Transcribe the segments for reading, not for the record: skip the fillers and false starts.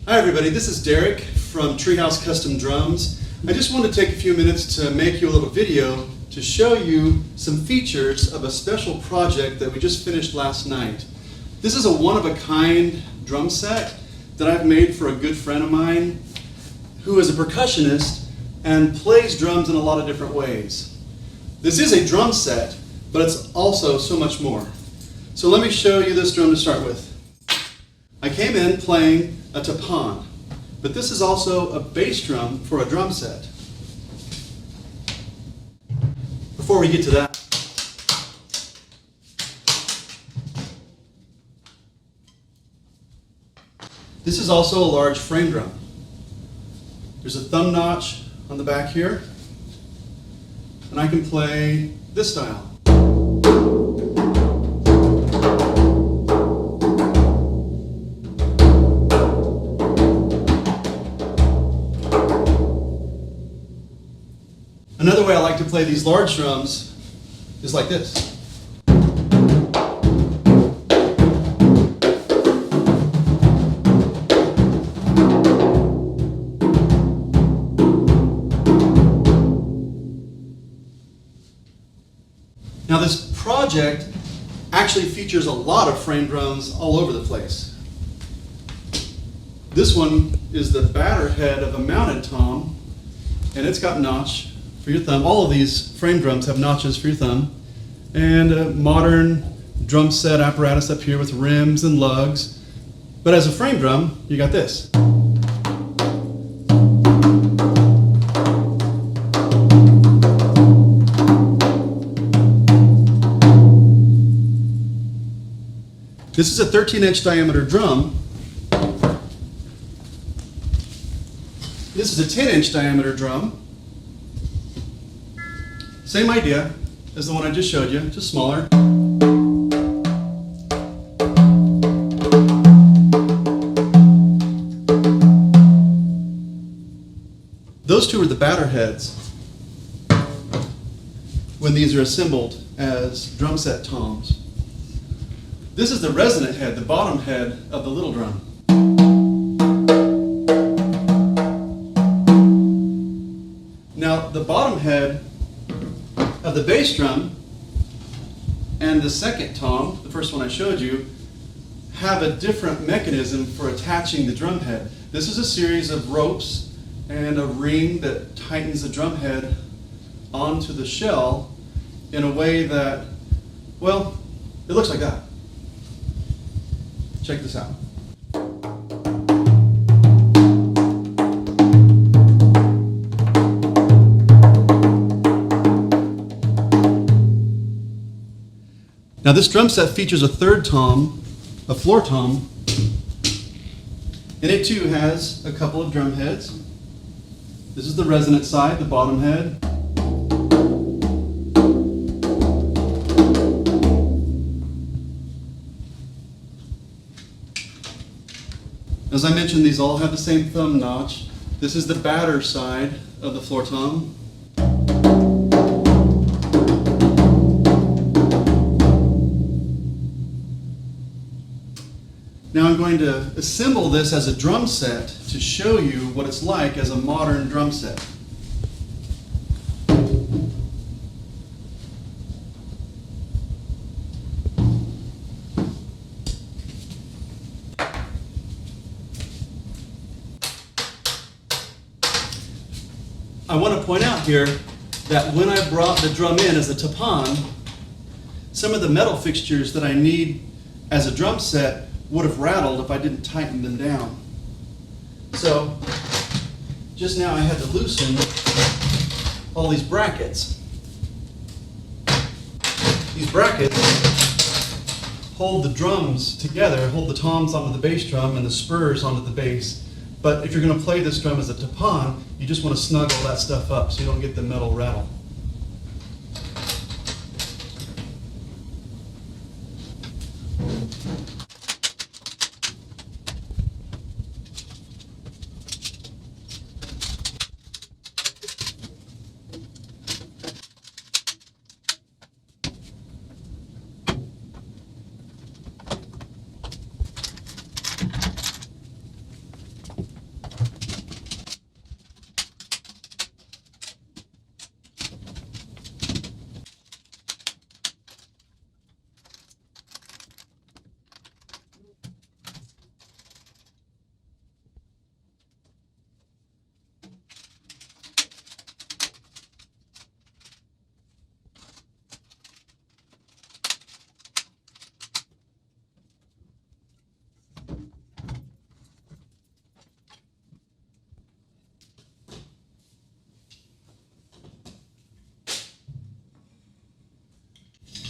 Hi everybody, this is Derek from TreeHouse Custom Drums. I just wanted to take a few minutes to make you a little video to show you some features of a special project that we just finished last night. This is a one-of-a-kind drum set that I've made for a good friend of mine who is a percussionist and plays drums in a lot of different ways. This is a drum set, but it's also so much more. So let me show you this drum to start with. I came in playing a Tupan, but this is also a bass drum for a drum set. Before we get to that, this is also a large frame drum. There's a thumb notch on the back here, and I can play this style. Another way I like to play these large drums is like this. Now this project actually features a lot of frame drums all over the place. This one is the batter head of a mounted tom, and it's got notch for your thumb. All of these frame drums have notches for your thumb, and a modern drum set apparatus up here with rims and lugs. But as a frame drum, you got this. This is a 13-inch diameter drum. This is a 10-inch diameter drum. Same idea as the one I just showed you, just smaller. Those two are the batter heads when these are assembled as drum set toms. This is the resonant head, the bottom head of the little drum. Now the bottom head of the bass drum and the second tom, the first one I showed you, have a different mechanism for attaching the drum head. This is a series of ropes and a ring that tightens the drum head onto the shell in a way that, well, it looks like that. Check this out. Now this drum set features a third tom, a floor tom, and it too has a couple of drum heads. This is the resonant side, the bottom head. As I mentioned, these all have the same thumb notch. This is the batter side of the floor tom. Now I'm going to assemble this as a drum set to show you what it's like as a modern drum set. I want to point out here that when I brought the drum in as a Tupan, some of the metal fixtures that I need as a drum set would have rattled if I didn't tighten them down. So just now I had to loosen all these brackets. These brackets hold the drums together, hold the toms onto the bass drum and the spurs onto the bass. But if you're going to play this drum as a Tupan, you just want to snug all that stuff up so you don't get the metal rattle.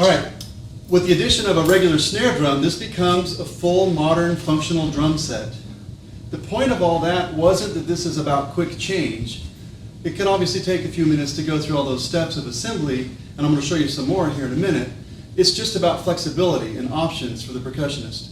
All right, with the addition of a regular snare drum, this becomes a full modern functional drum set. The point of all that wasn't that this is about quick change. It can obviously take a few minutes to go through all those steps of assembly, and I'm going to show you some more here in a minute. It's just about flexibility and options for the percussionist.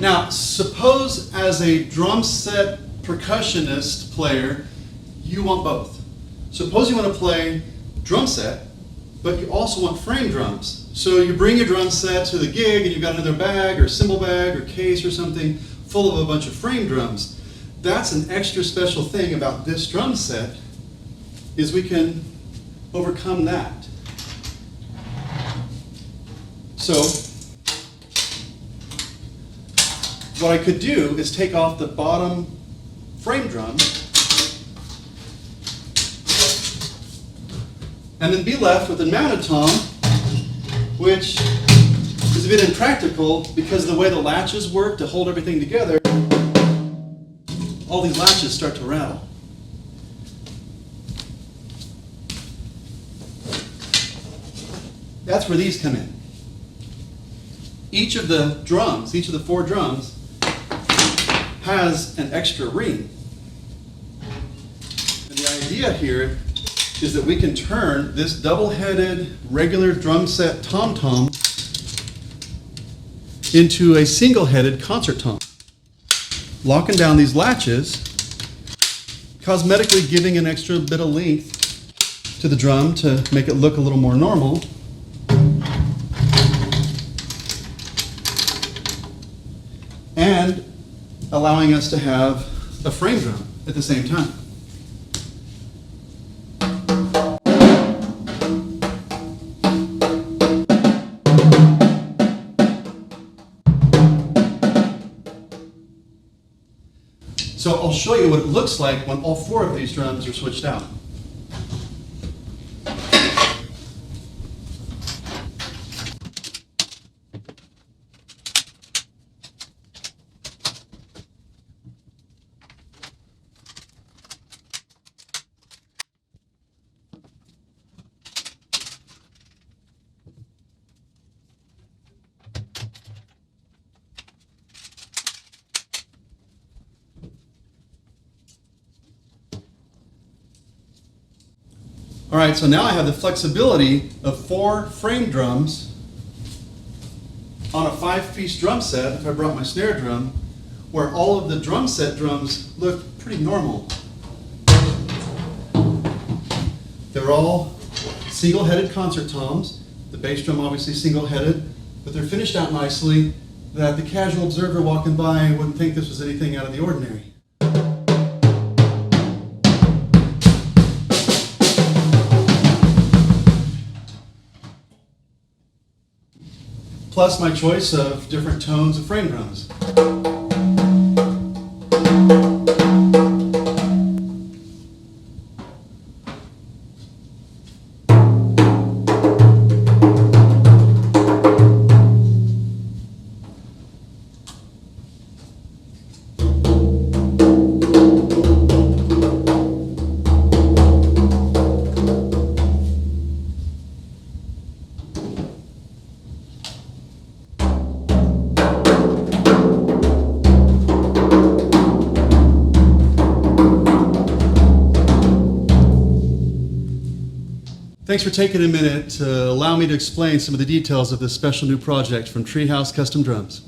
Now, suppose as a drum set percussionist player, you want both. Suppose you want to play drum set, but you also want frame drums. So you bring your drum set to the gig and you've got another bag or cymbal bag or case or something full of a bunch of frame drums. That's an extra special thing about this drum set, is we can overcome that. So what I could do is take off the bottom frame drum and then be left with a mounted tom, which is a bit impractical because of the way the latches work to hold everything together. All these latches start to rattle. That's where these come in. Each of the drums, each of the 4 drums, has an extra ring. And the idea here is that we can turn this double-headed regular drum set tom-tom into a single-headed concert tom. Locking down these latches, cosmetically giving an extra bit of length to the drum to make it look a little more normal. And allowing us to have a frame drum at the same time. So I'll show you what it looks like when all 4 of these drums are switched out. All right, so now I have the flexibility of 4 frame drums on a 5-piece drum set, if I brought my snare drum, where all of the drum set drums look pretty normal. They're all single-headed concert toms. The bass drum obviously single-headed, but they're finished out nicely that the casual observer walking by wouldn't think this was anything out of the ordinary. Plus my choice of different tones of frame drums. Thanks for taking a minute to allow me to explain some of the details of this special new project from TreeHouse Custom Drums.